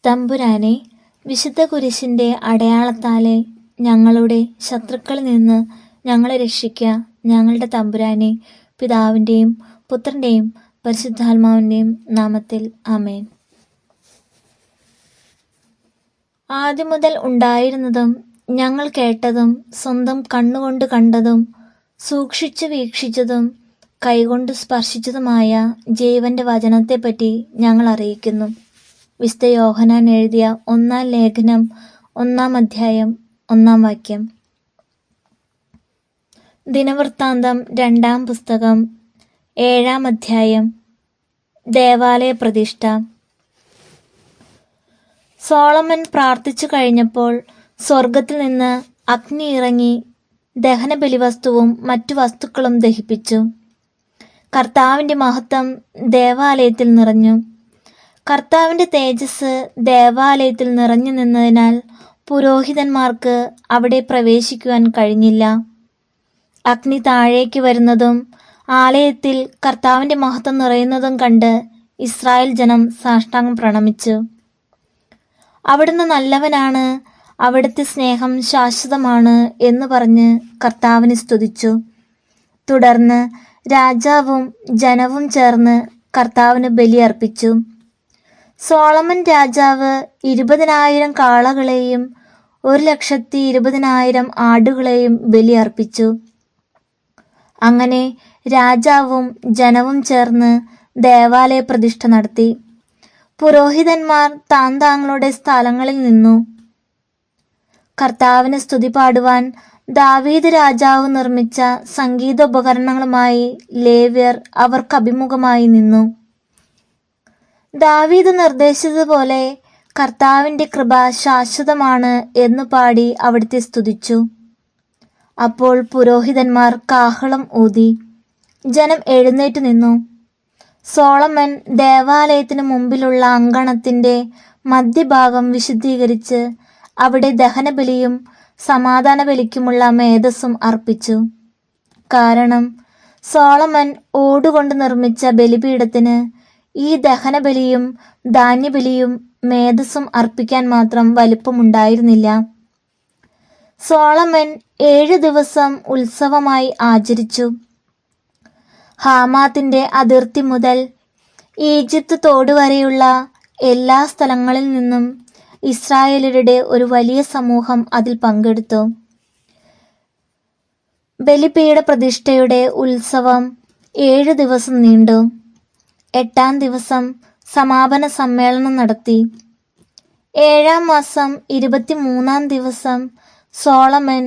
തമ്പുരാനെ, വിശുദ്ധ കുരിശിൻ്റെ അടയാളത്താലെ ഞങ്ങളുടെ ശത്രുക്കളിൽ നിന്ന് ഞങ്ങളെ രക്ഷിക്കുക. ഞങ്ങളുടെ തമ്പുരാനെ, പിതാവിൻ്റെയും പുത്രൻ്റെയും പരിശുദ്ധാത്മാവിൻ്റെയും നാമത്തിൽ ആമേൻ. ആദ്യം മുതൽ ഉണ്ടായിരുന്നതും ഞങ്ങൾ കേട്ടതും സ്വന്തം കണ്ണുകൊണ്ട് കണ്ടതും സൂക്ഷിച്ചു വീക്ഷിച്ചതും കൈകൊണ്ട് സ്പർശിച്ചതുമായ ജീവന്റെ വചനത്തെപ്പറ്റി ഞങ്ങൾ അറിയിക്കുന്നു. വിശുദ്ധ യോഹന്നാൻ എഴുതിയ 1-ാം ലേഖനം 1-ാം അധ്യായം 1-ാം വാക്യം. ദിനവൃത്താന്തം 2-ാം പുസ്തകം 7-ാം അധ്യായം. ദേവാലയ പ്രതിഷ്ഠ. സോളമൻ പ്രാർത്ഥിച്ചു കഴിഞ്ഞപ്പോൾ സ്വർഗത്തിൽ നിന്ന് അഗ്നി ഇറങ്ങി ദഹനബലിവസ്തുവും മറ്റു വസ്തുക്കളും ദഹിപ്പിച്ചു. കർത്താവിൻ്റെ മഹത്വം ദേവാലയത്തിൽ നിറഞ്ഞു. കർത്താവിൻ്റെ തേജസ് ദേവാലയത്തിൽ നിറഞ്ഞു നിന്നതിനാൽ പുരോഹിതന്മാർക്ക് അവിടെ പ്രവേശിക്കുവാൻ കഴിഞ്ഞില്ല. അഗ്നി താഴേക്ക് വരുന്നതും ആലയത്തിൽ കർത്താവിൻ്റെ മഹത്വം നിറയുന്നതും കണ്ട് ഇസ്രായേൽ ജനം സാഷ്ടാംഗം പ്രണമിച്ചു. അവിടുന്ന് നല്ലവനാണ്, അവിടുത്തെ സ്നേഹം ശാശ്വതമാണ് എന്ന് പറഞ്ഞ് കർത്താവിനെ സ്തുതിച്ചു. തുടർന്ന് രാജാവും ജനവും ചേർന്ന് കർത്താവിന് ബലിയർപ്പിച്ചു. സോളമൻ രാജാവ് 20,000 കാളകളെയും 1,20,000 ആടുകളെയും ബലിയർപ്പിച്ചു. അങ്ങനെ രാജാവും ജനവും ചേർന്ന് ദേവാലയ പ്രതിഷ്ഠ നടത്തി. പുരോഹിതന്മാർ താന്താങ്ങളുടെ സ്ഥലങ്ങളിൽ നിന്നു. കർത്താവിന് സ്തുതി പാടുവാൻ ദാവീദ് രാജാവ് നിർമ്മിച്ച സംഗീതോപകരണങ്ങളുമായി ലേവ്യർ അവർക്ക് അഭിമുഖമായി നിന്നു. ദാവീദ് നിർദ്ദേശിച്ചതുപോലെ കർത്താവിൻ്റെ കൃപ ശാശ്വതമാണ് എന്ന് പാടി അവിടുത്തെ സ്തുതിച്ചു. അപ്പോൾ പുരോഹിതന്മാർ കാഹളം ഊതി. ജനം എഴുന്നേറ്റ് നിന്നു. സോളമൻ ദേവാലയത്തിന് മുമ്പിലുള്ള അങ്കണത്തിൻ്റെ മധ്യഭാഗം വിശുദ്ധീകരിച്ച് അവിടെ ദഹനബലിയും സമാധാന ബലിക്കുമുള്ള മേധസ്സും അർപ്പിച്ചു. കാരണം സോളമൻ ഓടുകൊണ്ട് നിർമ്മിച്ച ബലിപീഠത്തിന് ഈ ദഹനബലിയും ധാന്യബലിയും മേധസ്സും അർപ്പിക്കാൻ മാത്രം വലിപ്പമുണ്ടായിരുന്നില്ല. സോളമൻ 7 ദിവസം ഉത്സവമായി ആചരിച്ചു. ഹാമാത്തിന്റെ അതിർത്തി മുതൽ ഈജിപ്ത് തോട് വരെയുള്ള എല്ലാ സ്ഥലങ്ങളിൽ നിന്നും ഇസ്രായേലരുടെ ഒരു വലിയ സമൂഹം അതിൽ പങ്കെടുത്തു. ബലിപീഠ പ്രതിഷ്ഠയുടെ ഉത്സവം 7 ദിവസം നീണ്ടു. 8-ാം ദിവസം സമാപന സമ്മേളനം നടത്തി. 7-ാം മാസം 23-ാം ദിവസം സോളമൻ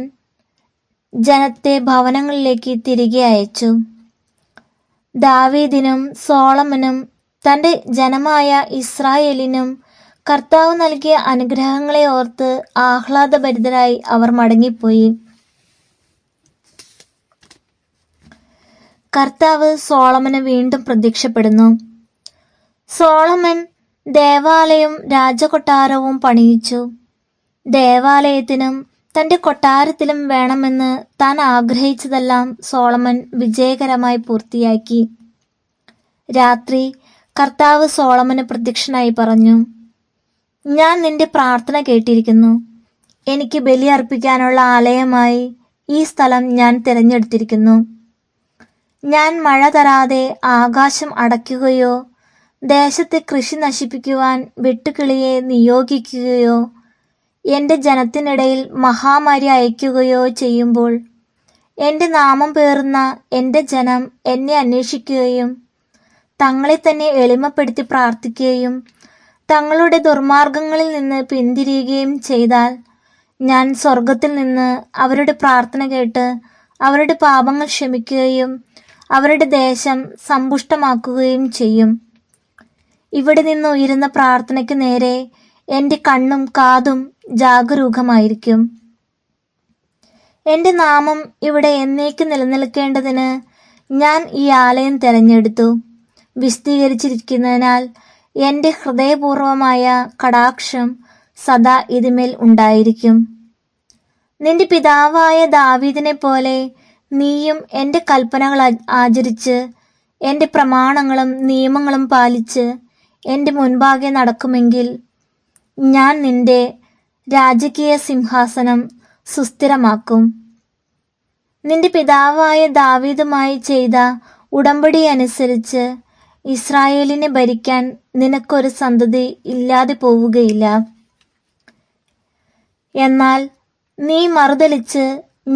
ജനത്തെ ഭവനങ്ങളിലേക്ക് തിരികെ അയച്ചു. ദാവീദിനും സോളമനും തൻ്റെ ജനമായ ഇസ്രായേലിനും കർത്താവ് നൽകിയ അനുഗ്രഹങ്ങളെ ഓർത്ത് ആഹ്ലാദഭരിതരായി അവർ മടങ്ങിപ്പോയി. കർത്താവ് സോളമന് വീണ്ടും പ്രത്യക്ഷപ്പെടുന്നു. സോളമൻ ദേവാലയവും രാജകൊട്ടാരവും പണിയിച്ചു. ദേവാലയത്തിനും തൻ്റെ കൊട്ടാരത്തിലും വേണമെന്ന് താൻ ആഗ്രഹിച്ചതെല്ലാം സോളമൻ വിജയകരമായി പൂർത്തിയാക്കി. രാത്രി കർത്താവ് സോളമന് പ്രത്യക്ഷനായി പറഞ്ഞു, ഞാൻ നിന്റെ പ്രാർത്ഥന കേട്ടിരിക്കുന്നു. എനിക്ക് ബലി അർപ്പിക്കാനുള്ള ആലയമായി ഈ സ്ഥലം ഞാൻ തിരഞ്ഞെടുത്തിരിക്കുന്നു. ഞാൻ മഴ തരാതെ ആകാശം അടയ്ക്കുകയോ ദേശത്തെ കൃഷി നശിപ്പിക്കുവാൻ വെട്ടുകിളിയെ നിയോഗിക്കുകയോ എൻ്റെ ജനത്തിനിടയിൽ മഹാമാരി അയക്കുകയോ ചെയ്യുമ്പോൾ എൻ്റെ നാമം പേറുന്ന എൻ്റെ ജനം എന്നെ അന്വേഷിക്കുകയും തങ്ങളെ തന്നെ എളിമപ്പെടുത്തി പ്രാർത്ഥിക്കുകയും തങ്ങളുടെ ദുർമാർഗങ്ങളിൽ നിന്ന് പിന്തിരിയുകയും ചെയ്താൽ ഞാൻ സ്വർഗത്തിൽ നിന്ന് അവരുടെ പ്രാർത്ഥന കേട്ട് അവരുടെ പാപങ്ങൾ ക്ഷമിക്കുകയും അവരുടെ ദേശം സമ്പുഷ്ടമാക്കുകയും ചെയ്യും. ഇവിടെ നിന്ന് ഉയരുന്ന പ്രാർത്ഥനയ്ക്ക് നേരെ എൻ്റെ കണ്ണും കാതും ജാഗരൂകമായിരിക്കും. എൻ്റെ നാമം ഇവിടെ എന്നേക്കും നിലനിൽക്കേണ്ടതിന് ഞാൻ ഈ ആലയം തിരഞ്ഞെടുത്തു. വിശദീകരിച്ചിരിക്കുന്നതിനാൽ എൻ്റെ ഹൃദയപൂർവമായ കടാക്ഷം സദാ ഇതിന്മേൽ ഉണ്ടായിരിക്കും. നിന്റെ പിതാവായ ദാവീദിനെ പോലെ നീയും എൻ്റെ കൽപ്പനകൾ ആചരിച്ച് എൻ്റെ പ്രമാണങ്ങളും നിയമങ്ങളും പാലിച്ച് എൻ്റെ മുൻപാകെ നടക്കുമെങ്കിൽ ഞാൻ നിന്റെ രാജകീയ സിംഹാസനം സുസ്ഥിരമാക്കും. നിന്റെ പിതാവായ ദാവീദുമായി ചെയ്ത ഉടമ്പടി അനുസരിച്ച് ഇസ്രായേലിനെ ഭരിക്കാൻ നിനക്കൊരു സന്തതി ഇല്ലാതെ പോവുകയില്ല. എന്നാൽ നീ മറുതലിച്ച്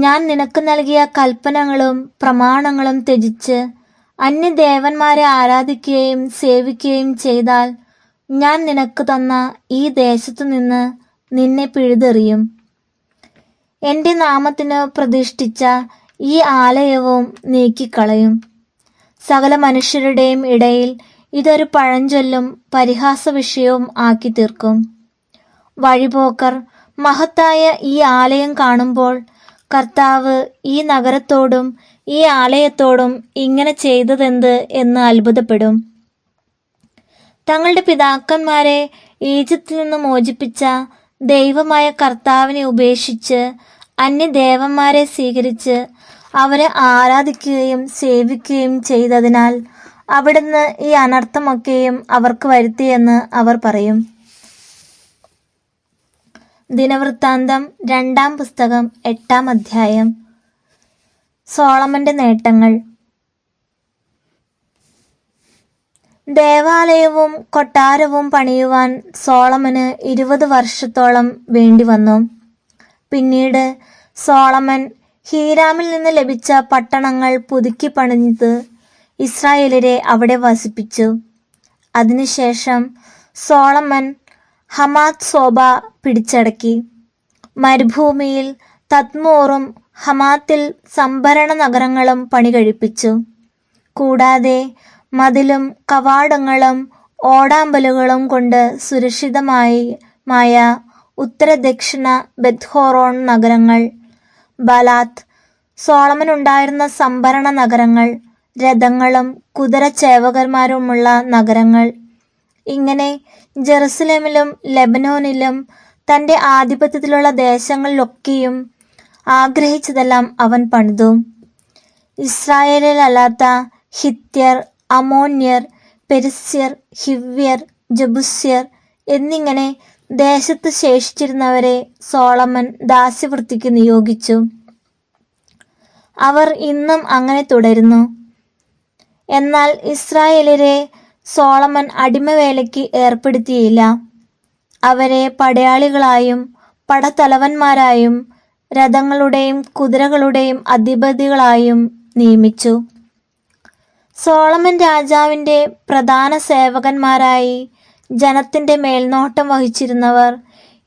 ഞാൻ നിനക്ക് നൽകിയ കൽപ്പനകളും പ്രമാണങ്ങളും ത്യജിച്ച് അന്യദേവന്മാരെ ആരാധിക്കുകയും സേവിക്കുകയും ചെയ്താൽ ഞാൻ നിനക്ക് തന്ന ഈ ദേശത്തു നിന്ന് നിന്നെ പിഴുതെറിയും. എൻ്റെ നാമത്തിന് പ്രതിഷ്ഠിച്ച ഈ ആലയവും നീക്കിക്കളയും. സകല മനുഷ്യരുടെയും ഇടയിൽ ഇതൊരു പഴഞ്ചൊല്ലും പരിഹാസ വിഷയവും ആക്കി തീർക്കും. വഴിപോക്കർ മഹത്തായ ഈ ആലയം കാണുമ്പോൾ കർത്താവ് ഈ നഗരത്തോടും ഈ ആലയത്തോടും ഇങ്ങനെ ചെയ്തതെന്ത് എന്ന് അത്ഭുതപ്പെടും. തങ്ങളുടെ പിതാക്കന്മാരെ ഈജിപ്തിൽ നിന്ന് മോചിപ്പിച്ച ദൈവമായ കർത്താവിനെ ഉപേക്ഷിച്ച് അന്യദേവന്മാരെ സ്വീകരിച്ച് അവരെ ആരാധിക്കുകയും സേവിക്കുകയും ചെയ്തതിനാൽ അവിടുന്ന് ഈ അനർത്ഥമൊക്കെയും അവർക്ക് വരുത്തിയെന്ന് അവർ പറയും. ദിനവൃത്താന്തം 2-ാം പുസ്തകം 8-ാം അധ്യായം. സോളമന്റെ നേട്ടങ്ങൾ. ദേവാലയവും കൊട്ടാരവും പണിയുവാൻ സോളമന് 20 വർഷത്തോളം വേണ്ടിവന്നു. പിന്നീട് സോളമൻ ഹീരാമിൽ നിന്ന് ലഭിച്ച പട്ടണങ്ങൾ പുതുക്കി പണിത് ഇസ്രായേലരെ അവിടെ വസിപ്പിച്ചു. അതിനുശേഷം സോളമൻ ഹമാത്ത് സോബ പിടിച്ചടക്കി. മരുഭൂമിയിൽ തദ്മോറും ഹമാത്തിൽ സംഭരണ നഗരങ്ങളും പണി കഴിപ്പിച്ചു. കൂടാതെ മതിലും കവാടങ്ങളും ഓടാമ്പലുകളും കൊണ്ട് സുരക്ഷിതമായ ഉത്തര-ദക്ഷിണ ബെത്ത്ഹോറോൺ നഗരങ്ങൾ, ബാലാത്ത്, സോളമനുണ്ടായിരുന്ന സംഭരണ നഗരങ്ങൾ, രഥങ്ങളും കുതിരച്ചേവകന്മാരുമുള്ള നഗരങ്ങൾ, ഇങ്ങനെ ജെറുസലേമിലും ലെബനോനിലും തൻ്റെ ആധിപത്യത്തിലുള്ള ദേശങ്ങളിലൊക്കെയും ആഗ്രഹിച്ചതെല്ലാം അവൻ പണിതു. ഇസ്രായേലിലല്ലാത്ത ഹിത്യർ, അമോന്യർ, പെരിസ്യർ, ഹിവ്യർ, ജബുസ്യർ എന്നിങ്ങനെ ദേശത്ത് ശേഷിച്ചിരുന്നവരെ സോളമൻ ദാസ്യവൃത്തിക്ക് നിയോഗിച്ചു. അവർ ഇന്നും അങ്ങനെ തുടരുന്നു. എന്നാൽ ഇസ്രായേലരെ സോളമൻ അടിമവേലയ്ക്ക് ഏർപ്പെടുത്തിയില്ല. അവരെ പടയാളികളായും പടത്തലവന്മാരായും രഥങ്ങളുടെയും കുതിരകളുടെയും അധിപതികളായും നിയമിച്ചു. സോളമൻ രാജാവിൻ്റെ പ്രധാന സേവകന്മാരായി ജനത്തിൻ്റെ മേൽനോട്ടം വഹിച്ചിരുന്നവർ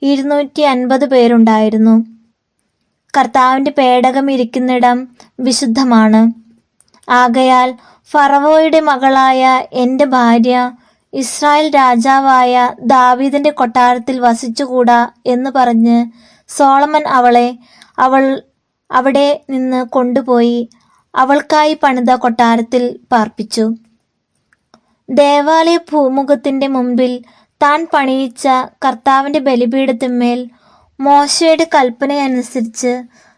250 പേരുണ്ടായിരുന്നു. കർത്താവിൻ്റെ പേടകം ഇരിക്കുന്നിടം വിശുദ്ധമാണ്. ആകയാൽ ഫറവോയുടെ മകളായ എൻ്റെ ഭാര്യ ഇസ്രായേൽ രാജാവായ ദാവീദിന്റെ കൊട്ടാരത്തിൽ വസിച്ചുകൂടാ എന്ന് പറഞ്ഞ് സോളമൻ അവളെ അവിടെ നിന്ന് കൊണ്ടുപോയി അവൾക്കായി പണിത കൊട്ടാരത്തിൽ പാർപ്പിച്ചു. ദേവാലയ ഭൂമുഖത്തിന്റെ മുമ്പിൽ താൻ പണിയിച്ച കർത്താവിന്റെ ബലിപീഠത്തിന്മേൽ മോശയുടെ കൽപ്പനയനുസരിച്ച്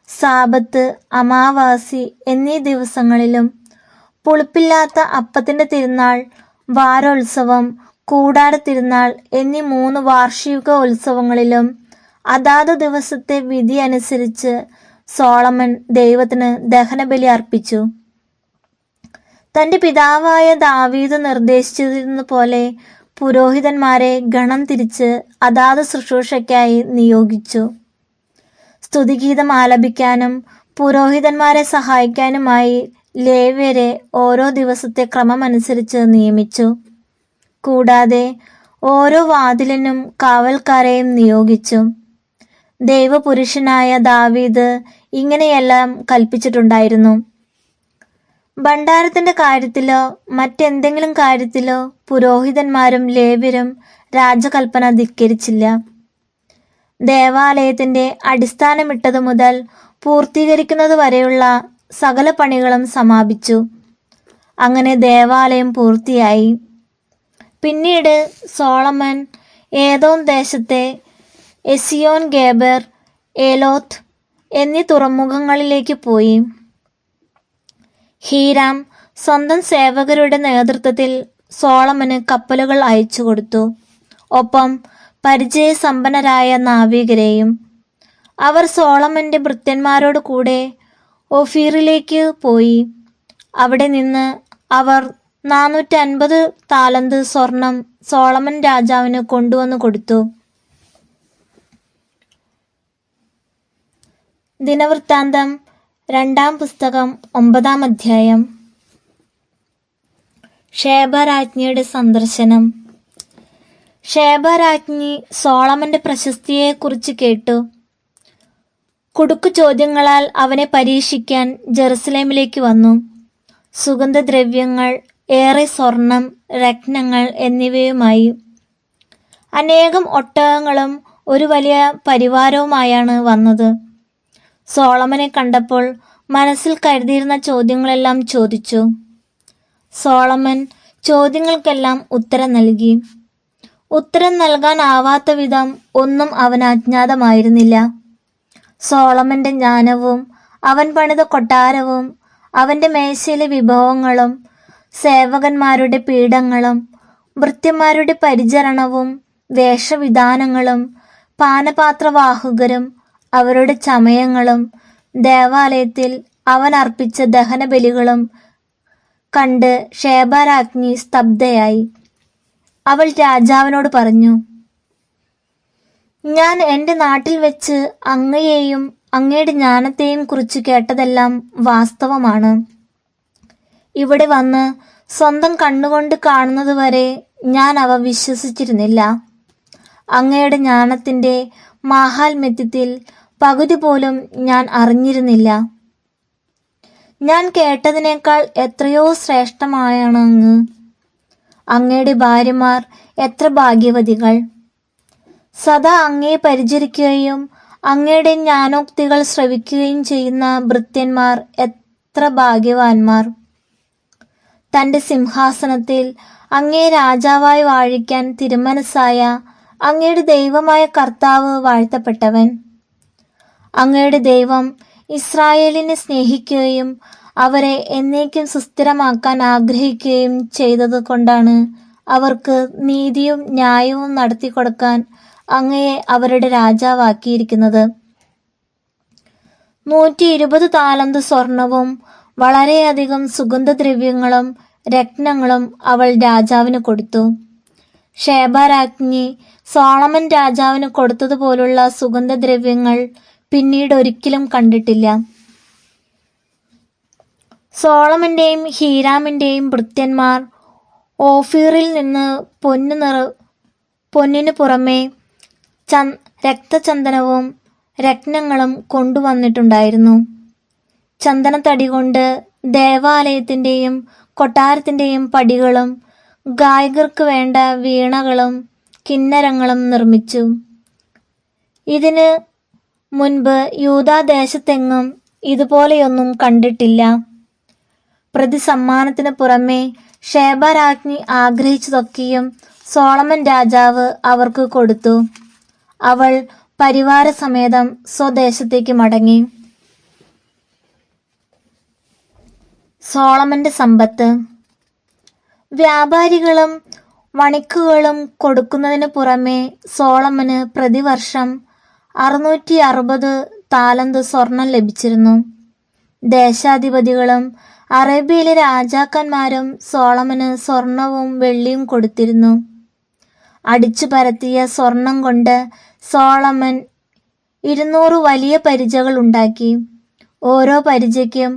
സാബത്ത്, അമാവാസി എന്നീ ദിവസങ്ങളിലും പുളിപ്പില്ലാത്ത അപ്പത്തിന്റെ തിരുനാൾ, വാരോത്സവം, കൂടാര തിരുനാൾ എന്നീ 3 വാർഷിക ഉത്സവങ്ങളിലും അതാത് ദിവസത്തെ വിധി അനുസരിച്ച് സോളമൻ ദൈവത്തിന് ദഹനബലി അർപ്പിച്ചു. തന്റെ പിതാവായ ദാവീദ് നിർദ്ദേശിച്ചിരുന്ന പോലെ പുരോഹിതന്മാരെ ഗണം തിരിച്ച് അതാത് ശുശ്രൂഷയ്ക്കായി നിയോഗിച്ചു. സ്തുതിഗീതം ആലപിക്കാനും പുരോഹിതന്മാരെ സഹായിക്കാനുമായി ലേവ്യരെ ഓരോ ദിവസത്തെ ക്രമമനുസരിച്ച് നിയമിച്ചു. കൂടാതെ ഓരോ വാതിലിനും കാവൽക്കാരെയും നിയോഗിച്ചു. ദൈവപുരുഷനായ ദാവീദ് ഇങ്ങനെയെല്ലാം കൽപ്പിച്ചിട്ടുണ്ടായിരുന്നു. ഭണ്ഡാരത്തിന്റെ കാര്യത്തിലോ മറ്റെന്തെങ്കിലും കാര്യത്തിലോ പുരോഹിതന്മാരും ലേവ്യരും രാജകൽപ്പന ധിക്കരിച്ചില്ല. ദേവാലയത്തിന്റെ അടിസ്ഥാനമിട്ടതു മുതൽ പൂർത്തീകരിക്കുന്നത് വരെയുള്ള സകല പണികളും സമാപിച്ചു. അങ്ങനെ ദേവാലയം പൂർത്തിയായി. പിന്നീട് സോളമൻ ഏദോം ദേശത്തെ എസിയോൻ ഗേബർ, ഏലോത്ത് എന്നീ തുറമുഖങ്ങളിലേക്ക് പോയി. ഹീരാം സ്വന്തം സേവകരുടെ നേതൃത്വത്തിൽ സോളമന് കപ്പലുകൾ അയച്ചു കൊടുത്തു. ഒപ്പം പരിചയസമ്പന്നരായ നാവികരെയും. അവർ സോളമന്റെ ഭൃത്യന്മാരോട് കൂടെ ഓഫീറിലേക്ക് പോയി. അവിടെ നിന്ന് അവർ 450 താലന്ത് സ്വർണം സോളമൻ രാജാവിന് കൊണ്ടുവന്നു കൊടുത്തു. ദിനവൃത്താന്തം 2-ാം പുസ്തകം 9-ാം അധ്യായം. ഷേബരാജ്ഞിയുടെ സന്ദർശനം. ഷേബരാജ്ഞി സോളമന്റെ പ്രശസ്തിയെക്കുറിച്ച് കേട്ടു. കുടുക്കു ചോദ്യങ്ങളാൽ അവനെ പരീക്ഷിക്കാൻ ജെറുസലേമിലേക്ക് വന്നു. സുഗന്ധദ്രവ്യങ്ങൾ, ഏറെ സ്വർണം, രത്നങ്ങൾ എന്നിവയുമായി അനേകം ഒട്ടകങ്ങളും ഒരു വലിയ പരിവാരവുമായാണ് വന്നത്. സോളമനെ കണ്ടപ്പോൾ മനസ്സിൽ കരുതിയിരുന്ന ചോദ്യങ്ങളെല്ലാം ചോദിച്ചു. സോളമൻ ചോദ്യങ്ങൾക്കെല്ലാം ഉത്തരം നൽകി. ഉത്തരം നൽകാനാവാത്ത വിധം ഒന്നും അവന് അജ്ഞാതമായിരുന്നില്ല. സോളമന്റെ ജ്ഞാനവും അവൻ പണിത കൊട്ടാരവും അവന്റെ മേശയിലെ വിഭവങ്ങളും സേവകന്മാരുടെ പീഠങ്ങളും ഭൃത്യന്മാരുടെ പരിചരണവും വേഷവിധാനങ്ങളും പാനപാത്രവാഹകരും അവരുടെ ചമയങ്ങളും ദേവാലയത്തിൽ അവൻ അർപ്പിച്ച ദഹനബലികളും കണ്ട് ഷേബരാജ്ഞി സ്തബ്ധയായി. അവൾ രാജാവിനോട് പറഞ്ഞു, ഞാൻ എൻ്റെ നാട്ടിൽ വെച്ച് അങ്ങയെയും അങ്ങയുടെ ജ്ഞാനത്തെയും കുറിച്ച് കേട്ടതെല്ലാം വാസ്തവമാണ്. ഇവിടെ വന്ന് സ്വന്തം കണ്ണുകൊണ്ട് കാണുന്നതുവരെ ഞാൻ അവ വിശ്വസിച്ചിരുന്നില്ല. അങ്ങയുടെ ജ്ഞാനത്തിൻ്റെ മാഹാത്മ്യത്തിൽ പകുതി പോലും ഞാൻ അറിഞ്ഞിരുന്നില്ല. ഞാൻ കേട്ടതിനേക്കാൾ എത്രയോ ശ്രേഷ്ഠമായാണ് അങ്ങ്. അങ്ങയുടെ ഭാര്യമാർ എത്ര ഭാഗ്യവതികൾ. സദാ അങ്ങയെ പരിചരിക്കുകയും അങ്ങയുടെ ജ്ഞാനോക്തികൾ ശ്രവിക്കുകയും ചെയ്യുന്ന ഭൃത്യന്മാർ എത്ര ഭാഗ്യവാന്മാർ. തൻ്റെ സിംഹാസനത്തിൽ അങ്ങയെ രാജാവായി വാഴിക്കാൻ തിരുമനസ്സായ അങ്ങയുടെ ദൈവമായ കർത്താവ് വാഴ്ത്തപ്പെട്ടവൻ. അങ്ങയുടെ ദൈവം ഇസ്രായേലിനെ സ്നേഹിക്കുകയും അവരെ എന്നേക്കും സുസ്ഥിരമാക്കാൻ ആഗ്രഹിക്കുകയും ചെയ്തത് കൊണ്ടാണ് അവർക്ക് നീതിയും ന്യായവും നടത്തിക്കൊടുക്കാൻ അങ്ങയെ അവരുടെ രാജാവാക്കിയിരിക്കുന്നത്. 120 താലന്ത് സ്വർണവും വളരെയധികം സുഗന്ധദ്രവ്യങ്ങളും രത്നങ്ങളും അവൾ രാജാവിന് കൊടുത്തു. ഷേബരാജ്ഞി സോളമൻ രാജാവിന് കൊടുത്തതുപോലുള്ള സുഗന്ധദ്രവ്യങ്ങൾ പിന്നീട് ഒരിക്കലും കണ്ടിട്ടില്ല. സോളമന്റെയും ഹീരാമിന്റെയും ഭൃത്യന്മാർ ഓഫീറിൽ നിന്ന് പൊന്നിനു പുറമെ രക്തചന്ദനവും രത്നങ്ങളും കൊണ്ടുവന്നിട്ടുണ്ടായിരുന്നു. ചന്ദനത്തടി കൊണ്ട് ദേവാലയത്തിൻ്റെയും കൊട്ടാരത്തിൻ്റെയും പടികളും ഗായകർക്ക് വേണ്ട വീണകളും കിന്നരങ്ങളും നിർമ്മിച്ചു. ഇതിന് മുൻപ് യൂദാദേശത്തെങ്ങും ഇതുപോലെയൊന്നും കണ്ടിട്ടില്ല. പ്രതിസമ്മാനത്തിന് പുറമെ ഷേബരാജ്ഞി ആഗ്രഹിച്ചതൊക്കെയും സോളമൻ രാജാവ് അവർക്ക് കൊടുത്തു. അവൾ പരിവാരസമേതം സ്വദേശത്തേക്ക് മടങ്ങി. സോളമന്റെ സമ്പത്ത്. വ്യാപാരികളും വണിക്കുകളും കൊടുക്കുന്നതിന് പുറമെ സോളമന് പ്രതിവർഷം 660 താലന്ത് സ്വർണം ലഭിച്ചിരുന്നു. ദേശാധിപതികളും അറേബ്യയിലെ രാജാക്കന്മാരും സോളമന് സ്വർണവും വെള്ളിയും കൊടുത്തിരുന്നു. അടിച്ചു പരത്തിയ സ്വർണം കൊണ്ട് സോളമൻ 200 വലിയ പരിചകൾ ഉണ്ടാക്കി. ഓരോ പരിചയ്ക്കും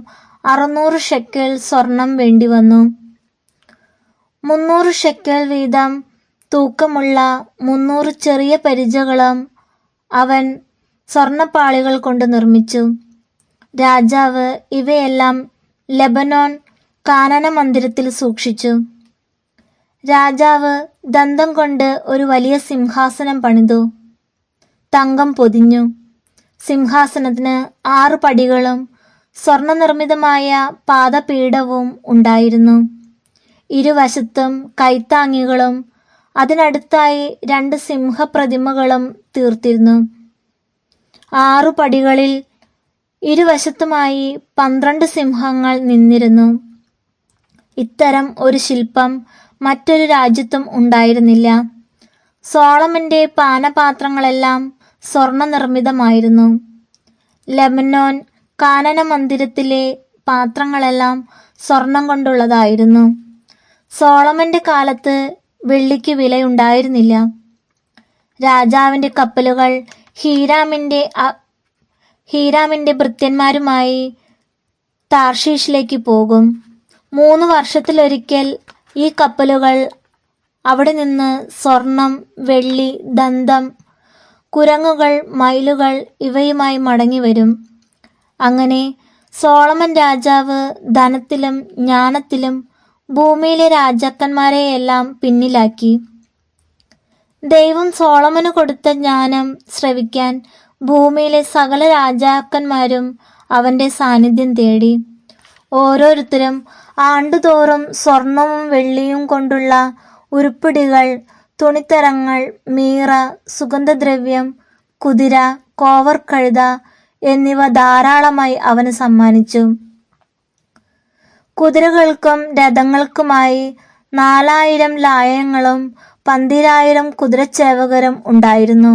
600 ഷെക്കൽ സ്വർണം വേണ്ടിവന്നു. 300 ഷെക്കൽ വീതം തൂക്കമുള്ള 300 ചെറിയ പരിചകളും അവൻ സ്വർണപ്പാളികൾ കൊണ്ട് നിർമ്മിച്ചു. രാജാവ് ഇവയെല്ലാം ലെബനോൻ കാനന മന്ദിരത്തിൽ സൂക്ഷിച്ചു. രാജാവ് ദന്തം കൊണ്ട് ഒരു വലിയ സിംഹാസനം പണിതു. തങ്കം പൊതിഞ്ഞു. സിംഹാസനത്തിന് 6 പടികളും സ്വർണനിർമ്മിതമായ പാദപീഠവും ഉണ്ടായിരുന്നു. ഇരുവശത്തും കൈത്താങ്ങികളും അതിനടുത്തായി 2 സിംഹപ്രതിമകളും തീർത്തിരുന്നു. 6 പടികളിൽ ഇരുവശത്തുമായി 12 സിംഹങ്ങൾ നിന്നിരുന്നു. ഇത്തരം ഒരു ശില്പം മറ്റൊരു രാജ്യത്തും ഉണ്ടായിരുന്നില്ല. സോളമന്റെ പാനപാത്രങ്ങളെല്ലാം സ്വർണ്ണ നിർമ്മിതമായിരുന്നു. ലെബനോൻ കാനന മന്ദിരത്തിലെ പാത്രങ്ങളെല്ലാം സ്വർണം കൊണ്ടുള്ളതായിരുന്നു. സോളമന്റെ കാലത്ത് വെള്ളിക്ക് വിലയുണ്ടായിരുന്നില്ല. രാജാവിന്റെ കപ്പലുകൾ ഹീരാമിന്റെ ഭൃത്യന്മാരുമായി താർഷീഷിലേക്ക് പോകും. 3 വർഷത്തിലൊരിക്കൽ ഈ കപ്പലുകൾ അവിടെ നിന്ന് സ്വർണം, വെള്ളി, ദന്തം, കുരങ്ങുകൾ, മയിലുകൾ ഇവയുമായി മടങ്ങി വരും. അങ്ങനെ സോളമൻ രാജാവ് ധനത്തിലും ജ്ഞാനത്തിലും ഭൂമിയിലെ രാജാക്കന്മാരെയെല്ലാം പിന്നിലാക്കി. ദൈവം സോളമന് കൊടുത്ത ജ്ഞാനം ശ്രവിക്കാൻ ഭൂമിയിലെ സകല രാജാക്കന്മാരും അവന്റെ സാന്നിധ്യം തേടി. ഓരോരുത്തരും ആണ്ടുതോറും സ്വർണവും വെള്ളിയും കൊണ്ടുള്ള ഉരുപ്പിടികൾ, തുണിത്തരങ്ങൾ, മീറ, സുഗന്ധദ്രവ്യം, കുതിര, കോവർക്കഴുത എന്നിവ ധാരാളമായി അവന് സമ്മാനിച്ചു. കുതിരകൾക്കും രഥങ്ങൾക്കുമായി 4000 ലായങ്ങളും 12,000 കുതിരച്ചേവകരും ഉണ്ടായിരുന്നു.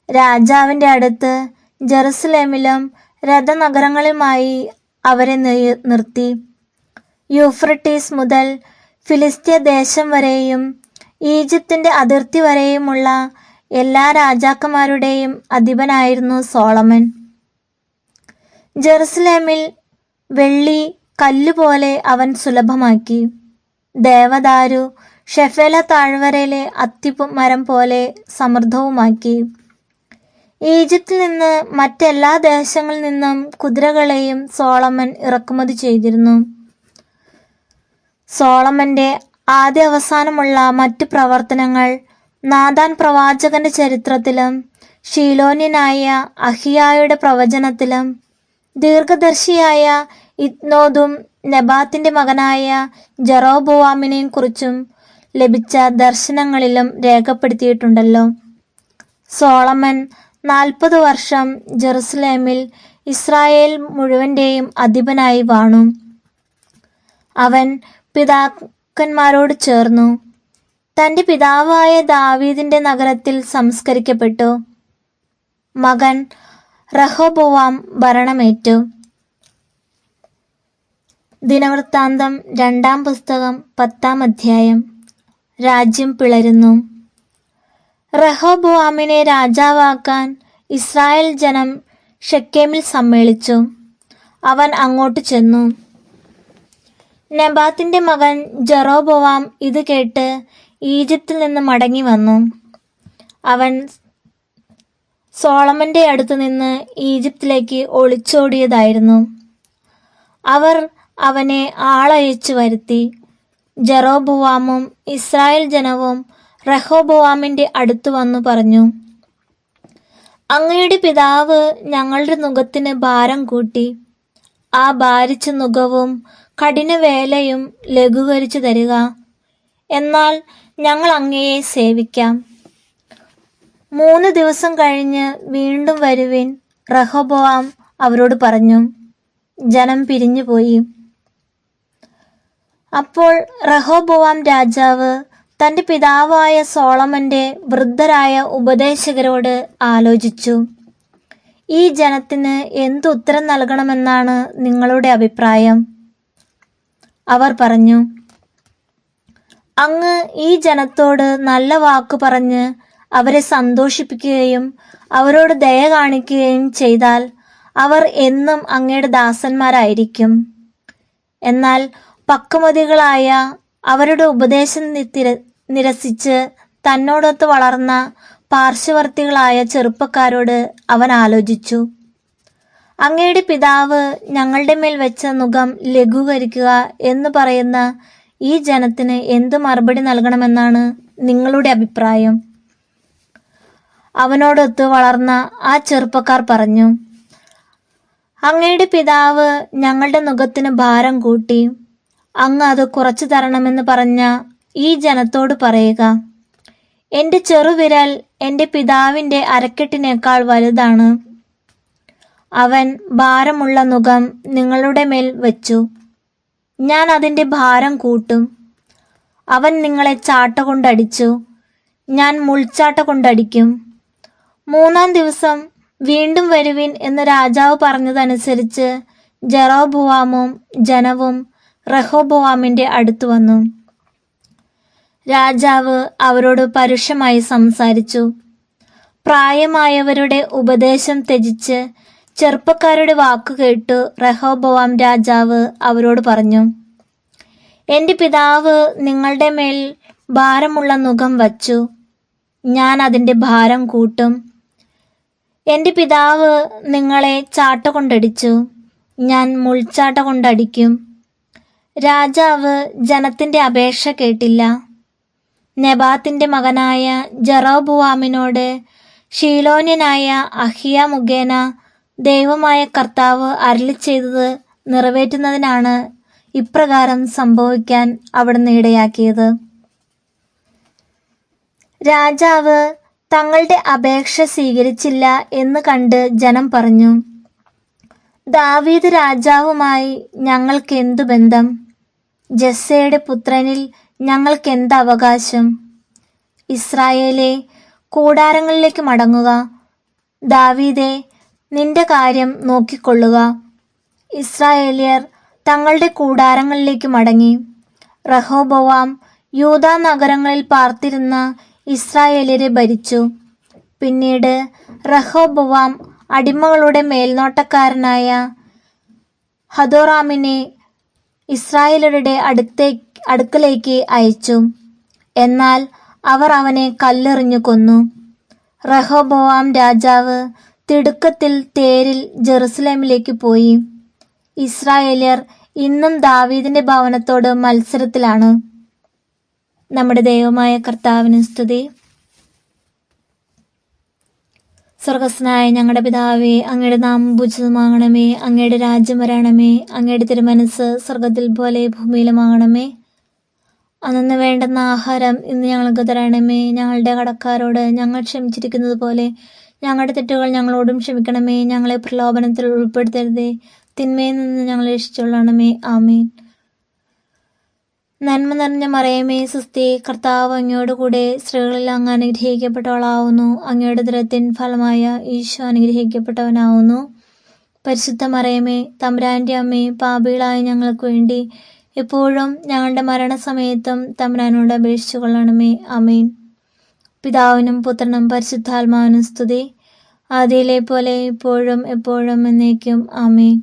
രാജാവിന്റെ അടുത്ത് ജെറുസലേമിലും രഥനഗരങ്ങളുമായി അവരെ നിർത്തി. യൂഫ്രട്ടീസ് മുതൽ ഫിലിസ്ത്യ ദേശം വരെയും ഈജിപ്തിന്റെ അതിർത്തി വരെയുമുള്ള എല്ലാ രാജാക്കന്മാരുടെയും അധിപനായിരുന്നു സോളമൻ. ജെറുസലേമിൽ വെള്ളി കല്ലുപോലെ അവൻ സുലഭമാക്കി. ദേവദാരു ഷെഫേല താഴ്വരയിലെ അത്തിമരം പോലെ സമൃദ്ധവുമാക്കി. ഈജിപ്തിൽ നിന്ന് മറ്റെല്ലാ ദേശങ്ങളിൽ നിന്നും കുതിരകളെയും സോളമൻ ഇറക്കുമതി ചെയ്തിരുന്നു. സോളമന്റെ ആദ്യ അവസാനമുള്ള മറ്റു പ്രവർത്തനങ്ങൾ നാഥാൻ പ്രവാചകന്റെ ചരിത്രത്തിലും ഷീലോന്യനായ അഹിയായുടെ പ്രവചനത്തിലും ദീർഘദർശിയായ ഇദ്നോദും നെബാത്തിന്റെ മകനായ ജെറോബോവാമിനെയും കുറിച്ചും ലഭിച്ച ദർശനങ്ങളിലും രേഖപ്പെടുത്തിയിട്ടുണ്ടല്ലോ. സോളമൻ 40 വർഷം ജെറുസലേമിൽ ഇസ്രായേൽ മുഴുവന്റെയും അധിപനായി വാണു. അവൻ പിതാക്കന്മാരോട് ചേർന്നു തന്റെ പിതാവായ ദാവീദിന്റെ നഗരത്തിൽ സംസ്കരിക്കപ്പെട്ടു. മകൻ റഹോബോവാം ഭരണമേറ്റു. ദിനവൃത്താന്തം 2-ാം പുസ്തകം 10-ാം അധ്യായം. രാജ്യം പിളരുന്നു. റഹോബോവാമിനെ രാജാവാക്കാൻ ഇസ്രായേൽ ജനം ഷെക്കേമിൽ സമ്മേളിച്ചു. അവൻ അങ്ങോട്ട് ചെന്നു. നെബാത്തിന്റെ മകൻ ജെറോബോവാം ഇത് കേട്ട് ഈജിപ്തിൽ നിന്ന് മടങ്ങി വന്നു. അവൻ സോളമന്റെ അടുത്ത് നിന്ന് ഈജിപ്തിലേക്ക് ഒളിച്ചോടിയതായിരുന്നു. അവർ അവനെ ആളയച്ചു വരുത്തി. ജെറോബോവാമും ഇസ്രായേൽ ജനവും റഹോബോവാമിന്റെ അടുത്ത് വന്നു പറഞ്ഞു, അങ്ങയുടെ പിതാവ് ഞങ്ങളുടെ നുകത്തിന് ഭാരം കൂട്ടി. ആ ഭാരിച്ച നുകവും കഠിനവേലയും ലഘൂകരിച്ചു തരിക. എന്നാൽ ഞങ്ങൾ അങ്ങയെ സേവിക്കാം. 3 ദിവസം കഴിഞ്ഞ് വീണ്ടും വരുവിൻ, റഹോബോവാം അവരോട് പറഞ്ഞു. ജനം പിരിഞ്ഞുപോയി. അപ്പോൾ റഹോബോവാം രാജാവ് തന്റെ പിതാവായ സോളമന്റെ വൃദ്ധരായ ഉപദേശകരോട് ആലോചിച്ചു, ഈ ജനത്തിന് എന്തുത്തരം നൽകണമെന്നാണ് നിങ്ങളുടെ അഭിപ്രായം? അവർ പറഞ്ഞു, അങ്ങ് ഈ ജനത്തോട് നല്ല വാക്കു പറഞ്ഞ് അവരെ സന്തോഷിപ്പിക്കുകയും അവരോട് ദയ കാണിക്കുകയും ചെയ്താൽ അവർ എന്നും അങ്ങയുടെ ദാസന്മാരായിരിക്കും. എന്നാൽ പക്വമതികളായ അവരുടെ ഉപദേശം നിരസിച്ച് തന്നോടൊത്ത് വളർന്ന പാർശ്വവർത്തികളായ ചെറുപ്പക്കാരോട് അവൻ ആലോചിച്ചു, അങ്ങയുടെ പിതാവ് ഞങ്ങളുടെ മേൽ വെച്ച നുകം ലഘൂകരിക്കുക എന്ന് പറയുന്ന ഈ ജനത്തിന് എന്ത് മറുപടി നൽകണമെന്നാണ് നിങ്ങളുടെ അഭിപ്രായം? അവനോടൊത്ത് വളർന്ന ആ ചെറുപ്പക്കാർ പറഞ്ഞു, അങ്ങയുടെ പിതാവ് ഞങ്ങളുടെ നുകത്തിന് ഭാരം കൂട്ടി. അങ്ങ് അത് കുറച്ചു തരണമെന്ന് പറഞ്ഞ ഈ ജനത്തോട് പറയുക, എൻ്റെ ചെറുവിരൽ എൻ്റെ പിതാവിൻ്റെ അരക്കെട്ടിനേക്കാൾ വലുതാണ്. അവൻ ഭാരമുള്ള നുകം നിങ്ങളുടെ മേൽ വെച്ചു. ഞാൻ അതിൻ്റെ ഭാരം കൂട്ടും. അവൻ നിങ്ങളെ ചാട്ട കൊണ്ടടിച്ചു. ഞാൻ മുൾച്ചാട്ട കൊണ്ടടിക്കും. 3-ാം ദിവസം വീണ്ടും വരുവിൻ എന്ന് രാജാവ് പറഞ്ഞതനുസരിച്ച് ജെറോബോവാമും ജനവും റഹോബോവാമിന്റെ അടുത്തു വന്നു. രാജാവ് അവരോട് പരുഷമായി സംസാരിച്ചു. പ്രായമായവരുടെ ഉപദേശം ത്യജിച്ച് ചെറുപ്പക്കാരുടെ വാക്കു കേട്ടു റഹോബോവാം രാജാവ് അവരോട് പറഞ്ഞു, എൻ്റെ പിതാവ് നിങ്ങളുടെ മേൽ ഭാരമുള്ള നുകം വച്ചു, ഞാൻ അതിൻ്റെ ഭാരം കൂട്ടും. എൻ്റെ പിതാവ് നിങ്ങളെ ചാട്ട കൊണ്ടടിച്ചു, ഞാൻ മുൾച്ചാട്ട കൊണ്ടടിക്കും. രാജാവ് ജനത്തിൻ്റെ അപേക്ഷ കേട്ടില്ല. നെബാത്തിന്റെ മകനായ ജെറോബോവാമിനോട് ഷീലോന്യനായ അഹിയ മുഖേന ദൈവമായ കർത്താവ് അരുളിച്ചെയ്തത് നിറവേറ്റുന്നതിനാണ് ഇപ്രകാരം സംഭവിക്കാൻ അവിടുന്ന് ഇടയാക്കിയത്. രാജാവ് തങ്ങളുടെ അപേക്ഷ സ്വീകരിച്ചില്ല എന്ന് കണ്ട് ജനം പറഞ്ഞു, ദാവീദ് രാജാവുമായി ഞങ്ങൾക്കെന്തു ബന്ധം? ജസ്സയുടെ പുത്രനിൽ ഞങ്ങൾക്കെന്ത് അവകാശം? ഇസ്രായേലേ, കൂടാരങ്ങളിലേക്ക് മടങ്ങുക. ദാവീദേ, നിന്റെ കാര്യം നോക്കിക്കൊള്ളുക. ഇസ്രായേലിയർ തങ്ങളുടെ കൂടാരങ്ങളിലേക്ക് മടങ്ങി. റഹോബോവാം യൂദാ നഗരങ്ങളിൽ പാർത്തിരുന്ന ഇസ്രായേലിയരെ ഭരിച്ചു. പിന്നീട് റഹോബോവാം അടിമകളുടെ മേൽനോട്ടക്കാരനായ ഹദോറാമിനെ ഇസ്രായേലരുടെ അടുക്കലേക്ക് അയച്ചു. എന്നാൽ അവർ അവനെ കല്ലെറിഞ്ഞു കൊന്നു. റഹോബോവാം രാജാവ് തിടുക്കത്തിൽ തേരിൽ ജെറുസലേമിലേക്ക് പോയി. ഇസ്രായേലിയർ ഇന്നും ദാവീദിന്റെ ഭവനത്തോട് മത്സരത്തിലാണ്. നമ്മുടെ ദൈവമായ കർത്താവിന് സ്തുതി. സ്വർഗസ്നായ ഞങ്ങളുടെ പിതാവേ, അങ്ങയുടെ നാമം പൂജിതമാകണമേ. അങ്ങയുടെ രാജ്യം വരണമേ. അങ്ങയുടെ തിരുമനസ് സ്വർഗത്തിൽ പോലെ ഭൂമിയിലുമാകണമേ. അന്നു വേണ്ടുന്ന ആഹാരം ഇന്ന് ഞങ്ങൾക്ക് തരണമേ. ഞങ്ങളുടെ കടക്കാരോട് ഞങ്ങൾ ക്ഷമിച്ചിരിക്കുന്നത് പോലെ ഞങ്ങളുടെ തെറ്റുകൾ ഞങ്ങളോടും ക്ഷമിക്കണമേ. ഞങ്ങളെ പ്രലോഭനത്തിൽ ഉൾപ്പെടുത്തരുതേ, തിന്മയിൽ നിന്ന് ഞങ്ങളെ രക്ഷിച്ചുകൊള്ളണമേ. ആമേൻ. നന്മ നിറഞ്ഞ മറിയമേ, സുസ്തി, കർത്താവ് അങ്ങയോട് കൂടെ സ്ത്രീകളിൽ അങ്ങ് അനുഗ്രഹിക്കപ്പെട്ടവളാവുന്നു. അങ്ങയുടെ ഉദരത്തിൻ ഫലമായ ഈശോ അനുഗ്രഹിക്കപ്പെട്ടവനാവുന്നു. പരിശുദ്ധ മറിയമേ, തമ്പുരാന്റെ അമ്മേ, പാപികളായ ഞങ്ങൾക്ക് വേണ്ടി എപ്പോഴും ഞങ്ങളുടെ മരണസമയത്തും തമ്പുരാനോട് അപേക്ഷിച്ചു കൊള്ളണമേ. ആമേൻ. പിതാവിനും പുത്രനും പരിശുദ്ധാത്മാവിനും സ്തുതി, ആദിയിലെ പോലെ ഇപ്പോഴും എപ്പോഴും എന്നേക്കും. ആമേൻ.